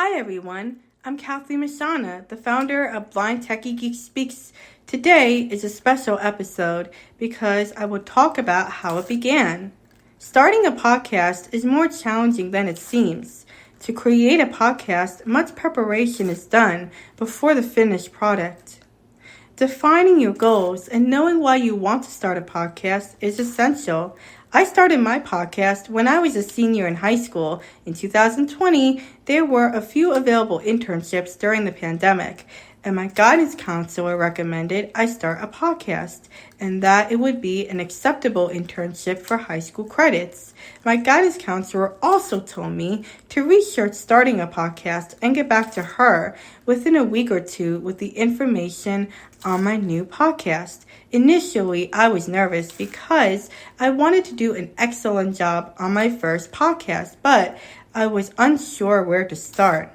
Hi everyone, I'm Kathleen Mashana, the founder of Blind Techie Geek Speaks. Today is a special episode because I will talk about how it began. Starting a podcast is more challenging than it seems. To create a podcast, much preparation is done before the finished product. Defining your goals and knowing why you want to start a podcast is essential. I started my podcast when I was a senior in high school. In 2020, there were a few available internships during the pandemic, and my guidance counselor recommended I start a podcast and that it would be an acceptable internship for high school credits. My guidance counselor also told me to research starting a podcast and get back to her within a week or two with the information on my new podcast. Initially, I was nervous because I wanted to do an excellent job on my first podcast, but I was unsure where to start.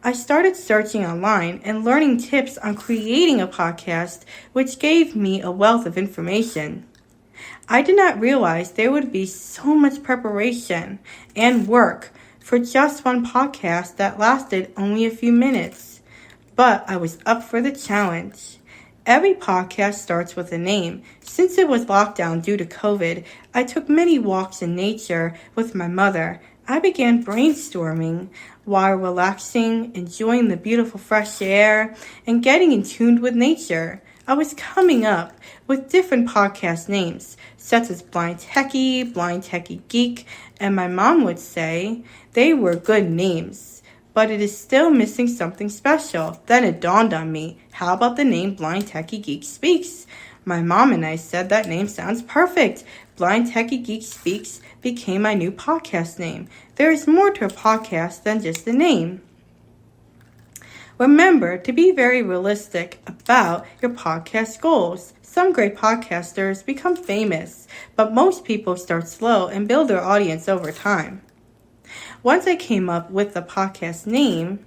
I started searching online and learning tips on creating a podcast, which gave me a wealth of information. I did not realize there would be so much preparation and work for just one podcast that lasted only a few minutes, but I was up for the challenge. Every podcast starts with a name. Since it was locked down due to COVID, I took many walks in nature with my mother. I began brainstorming while relaxing, enjoying the beautiful fresh air, and getting in tune with nature. I was coming up with different podcast names, such as Blind Techie, Blind Techie Geek, and my mom would say they were good names, but it is still missing something special. Then it dawned on me, how about the name Blind Techie Geek Speaks? My mom and I said that name sounds perfect. Blind Techie Geek Speaks became my new podcast name. There is more to a podcast than just the name. Remember to be very realistic about your podcast goals. Some great podcasters become famous, but most people start slow and build their audience over time. Once I came up with the podcast name,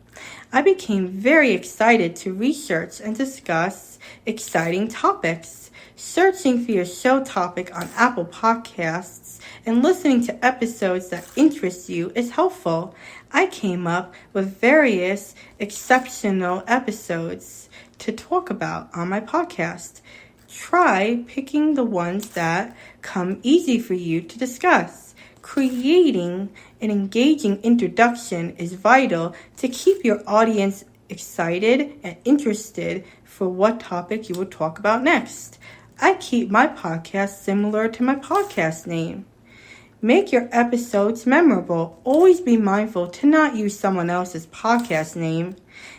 I became very excited to research and discuss exciting topics. Searching for your show topic on Apple Podcasts and listening to episodes that interest you is helpful. I came up with various exceptional episodes to talk about on my podcast. Try picking the ones that come easy for you to discuss. Creating an engaging introduction is vital to keep your audience excited and interested for what topic you will talk about next. I keep my podcast similar to my podcast name. Make your episodes memorable. Always be mindful to not use someone else's podcast name.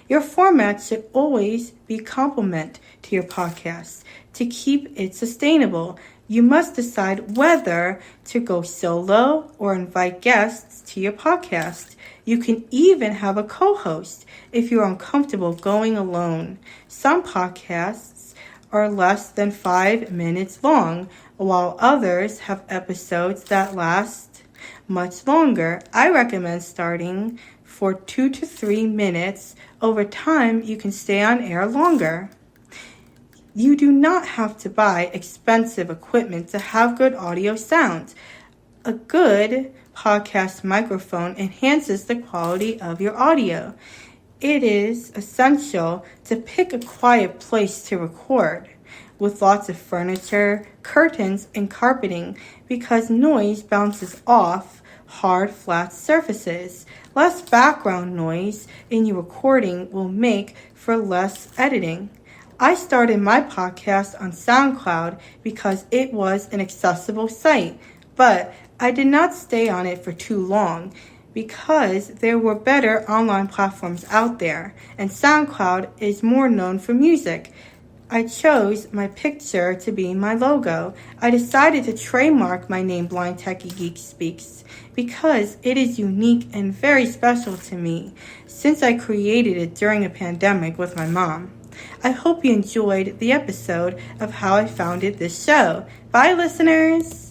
Your format should always be complement to your podcast. To keep it sustainable, you must decide whether to go solo or invite guests to your podcast. You can even have a co-host if you're uncomfortable going alone. Some podcasts are less than 5 minutes long, while others have episodes that last much longer. I recommend starting for 2 to 3 minutes. Over time, you can stay on air longer. You do not have to buy expensive equipment to have good audio sound. A good podcast microphone enhances the quality of your audio. It is essential to pick a quiet place to record with lots of furniture, curtains, and carpeting because noise bounces off hard, flat surfaces. Less background noise in your recording will make for less editing. I started my podcast on SoundCloud because it was an accessible site, but I did not stay on it for too long because there were better online platforms out there, and SoundCloud is more known for music. I chose my picture to be my logo. I decided to trademark my name Blind Techie Geek Speaks because it is unique and very special to me since I created it during a pandemic with my mom. I hope you enjoyed the episode of how I founded this show. Bye, listeners!